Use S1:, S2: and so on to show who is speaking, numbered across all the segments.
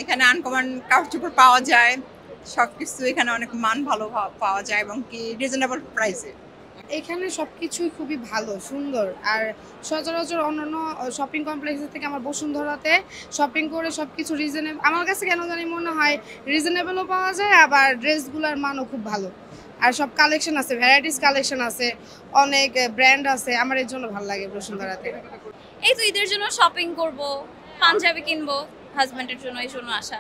S1: এখানে আনকমন কাপড় পাওয়া যায়, সবকিছু এখানে অনেক মান ভালো পাওয়া যায় এবং কি রিজনেবল প্রাইসে।
S2: এখানে সবকিছুই খুবই ভালো, সুন্দর। আর সচরাচর অন্যান্য শপিং কমপ্লেক্সের থেকে আমার বসুন্ধরাতে শপিং করে সবকিছু রিজনেবল আমার কাছে কেন জানি মনে হয় রিজনেবলও পাওয়া যায়, আবার ড্রেসগুলোর মানও খুব ভালো। আর সব কালেকশন আছে, ভ্যারাইটিস কালেকশন আছে, অনেক ব্র্যান্ড আছে। আমার এর জন্য ভালো লাগে বসুন্ধরাতে।
S3: এই তো ঈদের জন্য শপিং করব, পাঞ্জাবি কিনবো হাজবেন্ডের জন্য, এই জন্য আসা।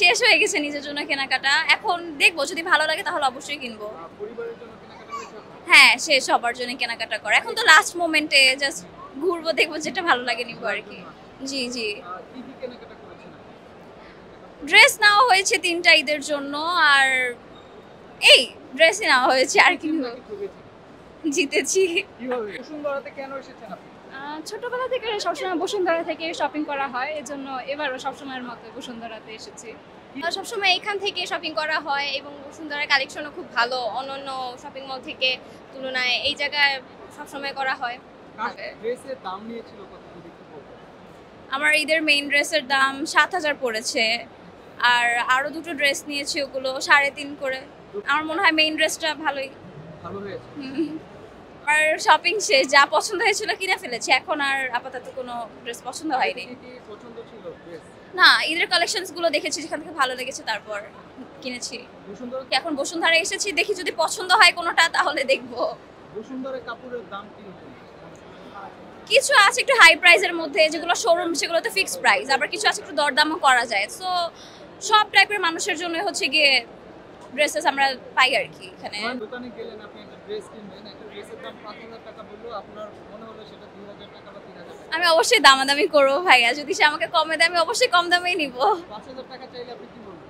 S3: শেষ হয়ে গেছে নিজের জন্য কেনাকাটা, এখন দেখবো যদি ভালো লাগে তাহলে অবশ্যই কিনবো। হ্যাঁ, শেষ সবার জন্য কেনাকাটা করা, এখন তো লাস্ট মোমেন্টে জাস্ট ঘুরবো, দেখবো যেটা ভালো লাগে নিবো আর কি। জি জি, ড্রেস নেওয়া হয়েছে 3টা ঈদের জন্য, আর এই ড্রেসই নেওয়া হয়েছে আর কি। জিতেছি।
S4: ছোটবেলা থেকে সবসময় বসুন্ধরা থেকে শপিং করা হয়, এজন্য এবারও সবসময়ের মতো বসুন্ধরাতে এসেছি।
S3: সবসময় এখান থেকে শপিং করা হয় এবং বসুন্ধরার কালেকশনও খুব ভালো, অন্যান্য শপিং মল থেকে তুলনায় এই জায়গায় সবসময় করা হয়। আমার ঈদের মেইন ড্রেসের দাম 7,000 পড়েছে, আর আরো দুটো ড্রেস নিয়েছি, ওগুলো 3.5 করে। আমার মনে হয় মেইন ড্রেসটা ভালোই। আর শপিং শেষ, যা পছন্দ হয়েছিল কিনে ফেলেছি, এখন আর আপাতত কোনো ড্রেস পছন্দ হয়নি। না, ঈদের কালেকশনস গুলো দেখেছি, যেখান থেকে ভালো লেগেছে তারপর কিনেছি। এখন বসুন্ধরা এসেছি, দেখি যদি পছন্দ হয় কোনোটা তাহলে দেখবো। কিছু আছে একটু হাই প্রাইসের মধ্যে, যেগুলো শোরুম সেগুলোতে ফিক্সড প্রাইস, আবার কিছু আছে একটু দরদামও করা যায়। সো সব টাইপের মানুষের জন্য হচ্ছে গিয়ে ড্রেসেস আমরা পাই আর কি এখানে।
S5: দোকানে গেলেন আপনি একটা ড্রেস কিনবেন, একটা ড্রেসের দাম 5,000 টাকা বললো, আপনার মনে হলো সেটা 2,000 টাকা বা 3,000 টাকা।
S3: আমি অবশ্যই দামাদামি করবো ভাইয়া, যদি সে আমাকে কমে দেয় আমি অবশ্যই কম দামেই নিব।
S5: 5,000 টাকা চাইলে আপনি কি বলবেন?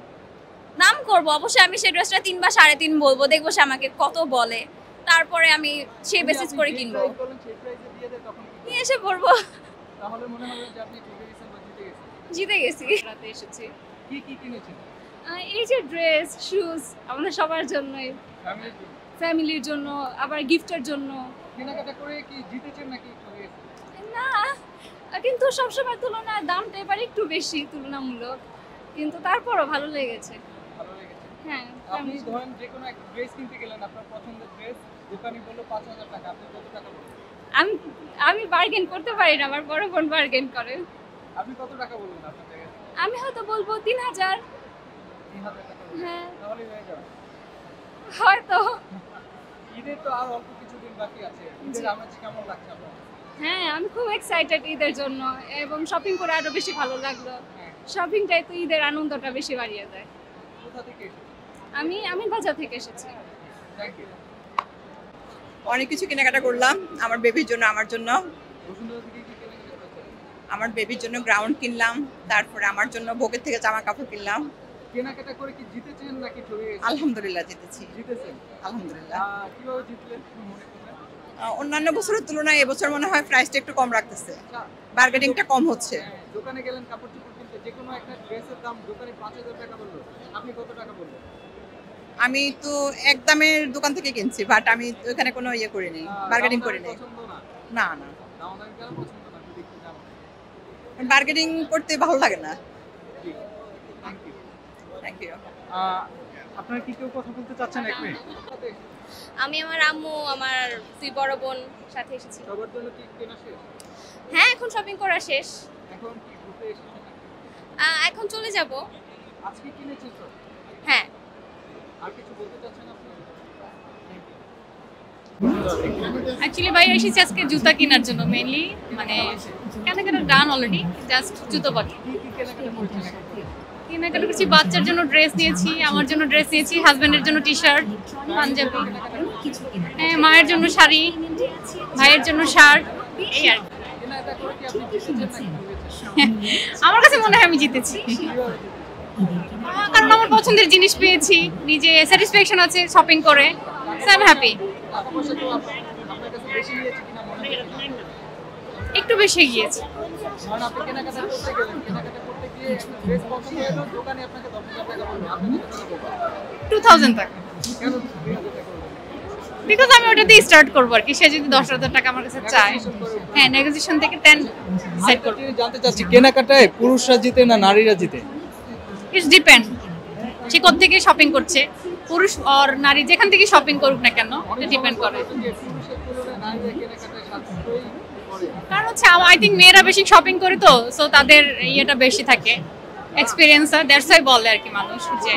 S3: দাম করবো অবশ্যই, আমি সেই ড্রেসটা 3 বা 3.5 বলবো, দেখবো সে আমাকে কত বলে, তারপরে আমি সেই বেসিস করে কিনবো।
S5: সেই প্রাইসে দিয়ে দেয় তখন
S3: নিয়ে এসে পড়বো।
S5: তাহলে মনে হবে যে আপনি ঠকে গেছেন বা জিতে গেছেন।
S3: জিতে গেছি।
S4: রাতে এসেছি।
S5: কি কি কিনেছেন?
S4: এই যে ড্রেস, শুজ আমাদের সবার জন্যই, ফ্যামিলির জন্য, আবার গিফটের জন্য।
S5: কেনাকাটা করে কি জিতেছেন নাকি ঠকে গেছেন?
S4: না, কিন্তু সবসময় তুলনায় দামটা এবার একটু বেশি তুলনামূলক, কিন্তু তারপরও ভালো লেগেছে।
S5: ভালো লেগেছে।
S4: হ্যাঁ,
S5: আপনি ধরেন যে কোনো একটা ড্রেস কিনতে গেলেন, আপনার পছন্দের ড্রেস, দোকানি বললো 5,000 টাকা, আপনি কত টাকা বলবেন?
S4: আমি বার্গেন করতে পারি না, আমার বড় বোন বার্গেন করে।
S5: আপনি কত টাকা বলবেন আপনার জায়গায়?
S4: আমি হয়তো বলবো 3,000।
S5: 3,000 টাকা।
S4: হ্যাঁ,
S5: তাহলেই হয়ে যাবে।
S4: হয়তো।
S5: ঈদের তো আর অল্প কিছুদিন বাকি আছে, ঈদের আমেজ কেমন লাগছে আপনার?
S4: হ্যাঁ, আমি খুব এক্সাইটেড ঈদের জন্য, এবং শপিং করে আরো বেশি ভালো লাগলো। শপিংটাই তো ঈদের আনন্দটা বেশি বাড়িয়ে দেয়।
S5: কোথা থেকে এসেছেন?
S4: আমি বাজার থেকে এসেছি।
S5: Thank you.
S1: অনেক কিছু কেনাকাটা করলাম আমার বেবির জন্য, আমার জন্য।
S5: বসুন্ধরা থেকে কি কেনাকাটা করেছেন?
S1: আমার বেবির জন্য গ্রাউন্ড কিনলাম, তারপরে আমার জন্য ভোগের থেকে জামা কাপড় কিনলাম।
S5: কেনাকাটা করে কি জিতেছেন নাকি ঠকে গেছেন?
S1: আলহামদুলিল্লাহ জিতেছি।
S5: জিতেছেন।
S1: আলহামদুলিল্লাহ।
S5: কিভাবে জিতলেন মনে করলেন?
S1: অন্যান্য বছরের তুলনায় এবছর মনে হয় প্রাইসটা একটু কম রাখতেছে, বার্গেনিংটা কম হচ্ছে।
S5: দোকানে গেলেন কাপড় চোপড় কিনতে, যে কোনো একটা ড্রেসের দাম দোকানে 5,000 টাকা বললো, আপনি কত টাকা বললেন?
S1: আমি তো একদমের দোকান থেকে কিনছি, বাট আমি ওখানে কোনো ইয়ে করিনি, বার্গেনিং করিনি।
S5: পছন্দ না?
S1: না না,
S5: দামাদামি কেন পছন্দ না? যদি একটু জানান।
S1: বার্গেনিং করতে ভালো লাগে না।
S5: ঠিক। Thank you.
S1: Thank you.
S5: আপনারা কি কেউ কথা বলতে চাচ্ছেন এক মিনিট?
S3: আমি আমার আম্মু, আমার 2 বড় বোন সাথে এসেছি।
S5: সবার জন্য কি কেনা শেষ?
S3: হ্যাঁ, এখন শপিং করা শেষ,
S5: এখন কি ঘুরতে এসেছেন নাকি?
S3: এখন চলে যাব।
S5: আজকে কিনেছেন তো?
S3: হ্যাঁ।
S5: আর কিছু বলতে চাচ্ছেন আপনি?
S4: অ্যাকচুয়ালি বাইরে এসেছি আজকে জুতা কেনার জন্য, মেইনলি মানে কেনাকাটা ডান অলরেডি, জাস্ট জুতো বাকি।
S5: কি কি কেনাকাটা করছেন?
S4: কেনাকাটা করছি, বাচ্চার জন্য ড্রেস নিয়েছি, আমার জন্য ড্রেস নিয়েছি, হাজবেন্ডের জন্য টি শার্ট, পাঞ্জাবি, হ্যাঁ, মায়ের জন্য শাড়ি, ভাইয়ের জন্য শার্ট, এই আর কি।
S5: কেনাকাটা করে কি আপনি জিতেছেন নাকি ঠকেছেন?
S4: আমার কাছে মনে হয় আমি জিতেছি, কারণ আমার পছন্দের জিনিস পেয়েছি, নিজে স্যাটিসফ্যাকশন আছে শপিং করে, সো আই এম হ্যাপি।
S5: টাকা পয়সা তো আপনার কাছে বেশি নিয়েছে কিনা মনে হয়?
S4: একটু বেশি গিয়েছে।
S5: কারণ আপনি কেনাকাটা করতে গেলেন, কেনাকাটা করতে গিয়ে ড্রেস পছন্দ হলো, দোকানে আপনাকে 10,000 টাকা বললো, আপনি কত টাকা বলবেন?
S4: 2000 টাকা,
S5: কেন 2,000 টাকা বলবেন?
S4: বিকজ আমি ওটা দিয়ে স্টার্ট করবো আর কি। সে যদি 10,000 টাকা আমার কাছে চায়, হ্যাঁ, নেগোসিয়েশন থেকে 10 ডিসাইড করব।
S5: জানতে চাচ্ছি কেনাকাটায় পুরুষরা জিতে না নারীরা জিতে?
S4: ইটস ডিপেন্ড, সে কোত্থেকে শপিং করছে, পুরুষ আর নারী যেখান থেকে শপিং করুক না কেন, এটা ডিপেন্ড করে। কারণ হচ্ছে আই থিঙ্ক মেয়েরা বেশি শপিং করে তো, সো তাদের ইয়েটা বেশি থাকে, এক্সপিরিয়েন্স, দ্যাটস ওয়াই বলে আর কি মানুষ যে